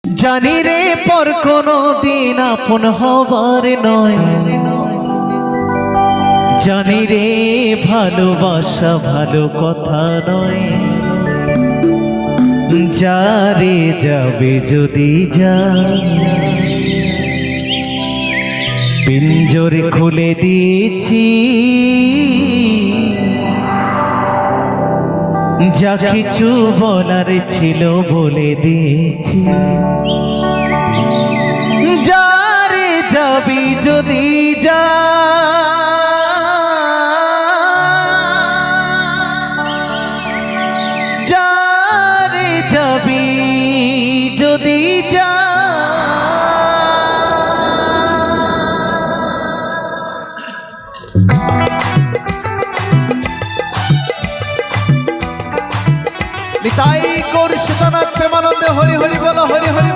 জানি রে পর কোনো দিন আপন হবার নয়, জানি রে ভালোবাসা ভালো কথা নয়। যারে যাবে যদি যা, পিঞ্জরে খুলে দিয়েছি, যা কিছু বলার ছিল বলে দিয়েছি। যারে যাবি যদি যা, যারে যাবি যদি যা, নিতাই গৌর সীতানাথ প্রেমানন্দে হরি হরি বল, হরি হরি।